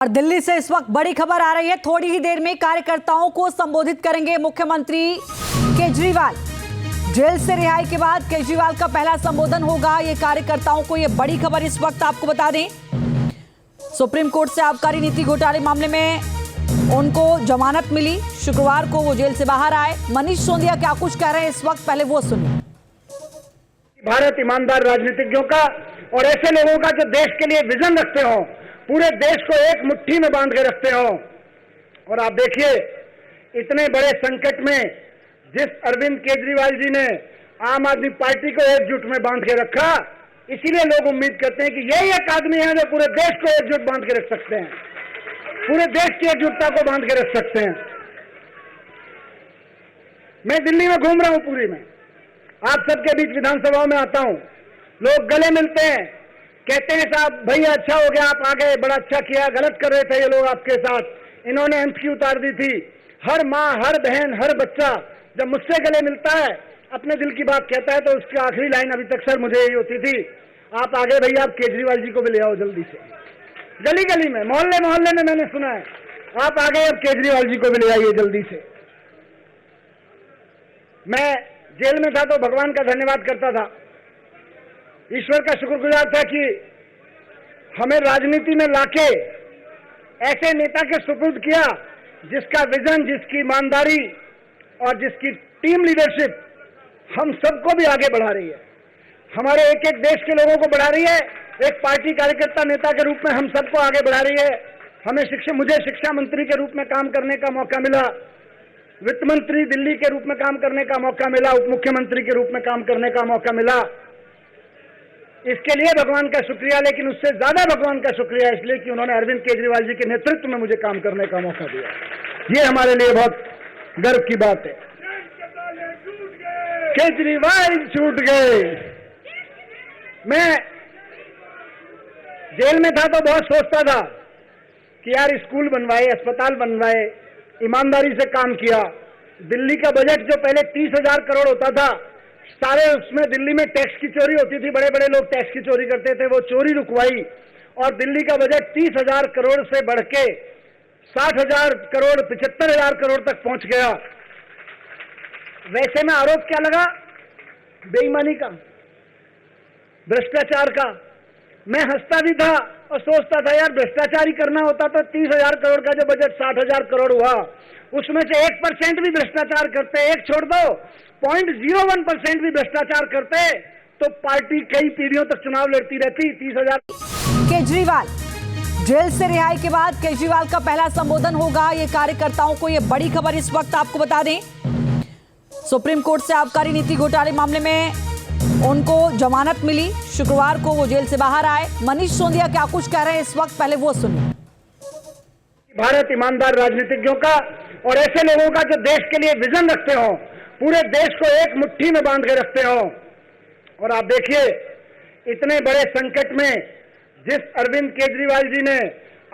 और दिल्ली से इस वक्त बड़ी खबर आ रही है। थोड़ी ही देर में कार्यकर्ताओं को संबोधित करेंगे मुख्यमंत्री केजरीवाल। जेल से रिहाई के बाद केजरीवाल का पहला संबोधन होगा ये कार्यकर्ताओं को। ये बड़ी खबर इस वक्त आपको बता दें, सुप्रीम कोर्ट से आबकारी नीति घोटाले मामले में उनको जमानत मिली। शुक्रवार को वो जेल से बाहर आए। मनीष सिसोदिया क्या कुछ कह रहे हैं इस वक्त, पहले वो सुनिए। भारत ईमानदार राजनीतिज्ञों का और ऐसे लोगों का जो देश के लिए विजन रखते हो, पूरे देश को एक मुट्ठी में बांध के रखते हो। और आप देखिए, इतने बड़े संकट में जिस अरविंद केजरीवाल जी ने आम आदमी पार्टी को एकजुट में बांध के रखा, इसीलिए लोग उम्मीद करते हैं कि यही एक आदमी है जो पूरे देश को एकजुट बांध के रख सकते हैं, पूरे देश की एकजुटता को बांध के रख सकते हैं। मैं दिल्ली में घूम रहा हूं, पूरी में आप सबके बीच विधानसभाओं में आता हूं, लोग गले मिलते हैं, कहते हैं साहब भैया अच्छा हो गया आप आ गए, बड़ा अच्छा किया, गलत कर रहे थे ये लोग आपके साथ, इन्होंने एमपी उतार दी थी। हर माँ, हर बहन, हर बच्चा जब मुझसे गले मिलता है, अपने दिल की बात कहता है, तो उसकी आखिरी लाइन अभी तक सर मुझे यही होती थी, आप आ गए भैया, आप केजरीवाल जी को भी ले आओ जल्दी से। गली गली में, मोहल्ले मोहल्ले में मैंने सुना है, आप आ गए अब केजरीवाल जी को भी ले आइए जल्दी से। मैं जेल में था तो भगवान का धन्यवाद करता था, ईश्वर का शुक्रगुजार था कि हमें राजनीति में लाके ऐसे नेता के सुपुर्द किया जिसका विजन, जिसकी ईमानदारी और जिसकी टीम लीडरशिप हम सबको भी आगे बढ़ा रही है, हमारे एक एक देश के लोगों को बढ़ा रही है। एक पार्टी कार्यकर्ता नेता के रूप में हम सबको आगे बढ़ा रही है। मुझे शिक्षा मंत्री के रूप में काम करने का मौका मिला, वित्त मंत्री दिल्ली के रूप में काम करने का मौका मिला, उप मुख्यमंत्री के रूप में काम करने का मौका मिला। इसके लिए भगवान का शुक्रिया, लेकिन उससे ज्यादा भगवान का शुक्रिया इसलिए कि उन्होंने अरविंद केजरीवाल जी के नेतृत्व में मुझे काम करने का मौका दिया। ये हमारे लिए बहुत गर्व की बात है। केजरीवाल छूट गए। मैं जेल में था तो बहुत सोचता था कि यार स्कूल बनवाए, अस्पताल बनवाए, ईमानदारी से काम किया। दिल्ली का बजट जो पहले 30,000 करोड़ होता था, सारे उसमें दिल्ली में टैक्स की चोरी होती थी, बड़े बड़े लोग टैक्स की चोरी करते थे, वो चोरी रुकवाई और दिल्ली का बजट 30,000 करोड़ से बढ़ के 60,000 करोड़, 75,000 करोड़ तक पहुंच गया। वैसे में आरोप क्या लगा? बेईमानी का, भ्रष्टाचार का। मैं हंसता भी था और सोचता था यार भ्रष्टाचार ही करना होता तो 30,000 करोड़ का जो बजट 60,000 करोड़ हुआ, उसमें से 1% भी भ्रष्टाचार करते, एक छोड़ दो 0.01% भी भ्रष्टाचार करते तो पार्टी कई पीढ़ियों तक चुनाव लड़ती रहती। 30,000। केजरीवाल जेल से रिहाई के बाद केजरीवाल का पहला संबोधन होगा ये कार्यकर्ताओं को। ये बड़ी खबर इस वक्त आपको बता दें, सुप्रीम कोर्ट से आबकारी नीति घोटाले मामले में उनको जमानत मिली। शुक्रवार को वो जेल से बाहर आए। मनीष सिसोदिया क्या कुछ कह रहे हैं इस वक्त, पहले वो सुनिए। भारत ईमानदार राजनीतिज्ञों का और ऐसे लोगों का जो देश के लिए विजन रखते हो, पूरे देश को एक मुट्ठी में बांध के रखते हो। और आप देखिए, इतने बड़े संकट में जिस अरविंद केजरीवाल जी ने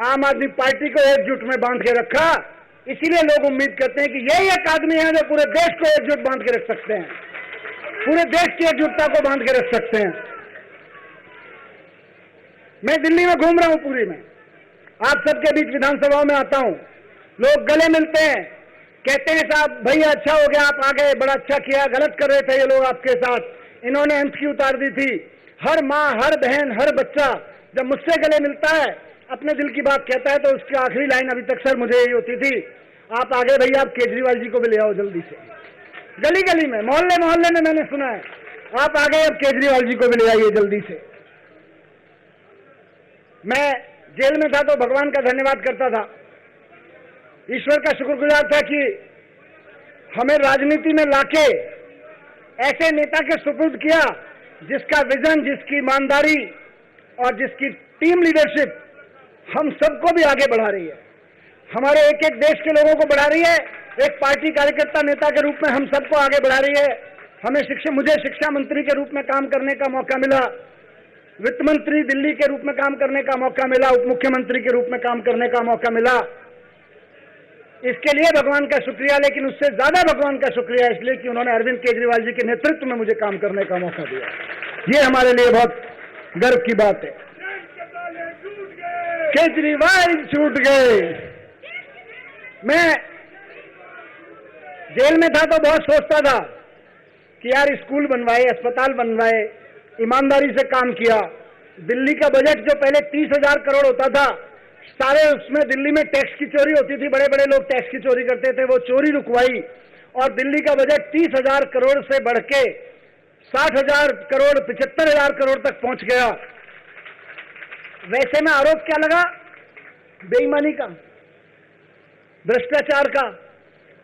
आम आदमी पार्टी को एकजुट में बांध के रखा, इसीलिए लोग उम्मीद करते हैं कि यही एक आदमी है जो पूरे देश को एकजुट बांध के रख सकते हैं, पूरे देश की एकजुटता को बांध के रख सकते हैं। मैं दिल्ली में घूम रहा हूं, पूरी में आप सबके बीच विधानसभाओं में आता हूं, लोग गले मिलते हैं, कहते हैं साहब भैया अच्छा हो गया आप आ गए, बड़ा अच्छा किया, गलत कर रहे थे ये लोग आपके साथ, इन्होंने एमपी उतार दी थी। हर माँ, हर बहन, हर बच्चा जब मुझसे गले मिलता है, अपने दिल की बात कहता है, तो उसकी आखिरी लाइन अभी तक सर मुझे यही होती थी, आप आ गए भैया, आप केजरीवाल जी को भी ले आओ जल्दी से। गली गली में, मोहल्ले मोहल्ले में मैंने सुना है, आप आ गए अब केजरीवाल जी को भी ले आइए जल्दी से। मैं जेल में था तो भगवान का धन्यवाद करता था, ईश्वर का शुक्रगुजार था कि हमें राजनीति में लाके ऐसे नेता के सुपुर्द किया जिसका विजन, जिसकी ईमानदारी और जिसकी टीम लीडरशिप हम सबको भी आगे बढ़ा रही है, हमारे एक एक देश के लोगों को बढ़ा रही है। एक पार्टी कार्यकर्ता नेता के रूप में हम सबको आगे बढ़ा रही है। मुझे शिक्षा मंत्री के रूप में काम करने का मौका मिला, वित्त मंत्री दिल्ली के रूप में काम करने का मौका मिला, उप मुख्यमंत्री के रूप में काम करने का मौका मिला। इसके लिए भगवान का शुक्रिया, लेकिन उससे ज्यादा भगवान का शुक्रिया इसलिए कि उन्होंने अरविंद केजरीवाल जी के नेतृत्व में मुझे काम करने का मौका दिया। ये हमारे लिए बहुत गर्व की बात है। केजरीवाल छूट गए। मैं जेल में था तो बहुत सोचता था कि यार स्कूल बनवाए, अस्पताल बनवाए, ईमानदारी से काम किया। दिल्ली का बजट जो पहले 30,000 करोड़ होता था, सारे उसमें दिल्ली में टैक्स की चोरी होती थी, बड़े बड़े लोग टैक्स की चोरी करते थे, वो चोरी रुकवाई और दिल्ली का बजट 30,000 करोड़ से बढ़ के 60,000 करोड़ 75,000 करोड़ तक पहुंच गया। वैसे में आरोप क्या लगा? बेईमानी का, भ्रष्टाचार का।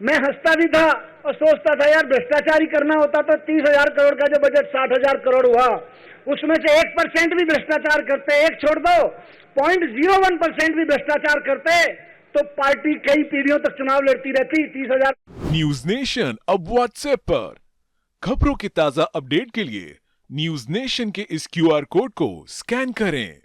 मैं हंसता भी था और सोचता था यार भ्रष्टाचार ही करना होता तो 30,000 करोड़ का जो बजट 60,000 करोड़ हुआ, उसमें से 1% भी भ्रष्टाचार करते, एक छोड़ दो 0.01% भी भ्रष्टाचार करते तो पार्टी कई पीढ़ियों तक चुनाव लड़ती रहती। 30,000। न्यूज नेशन अब व्हाट्सएप पर खबरों के ताजा अपडेट के लिए न्यूज नेशन के इस QR कोड को स्कैन करें।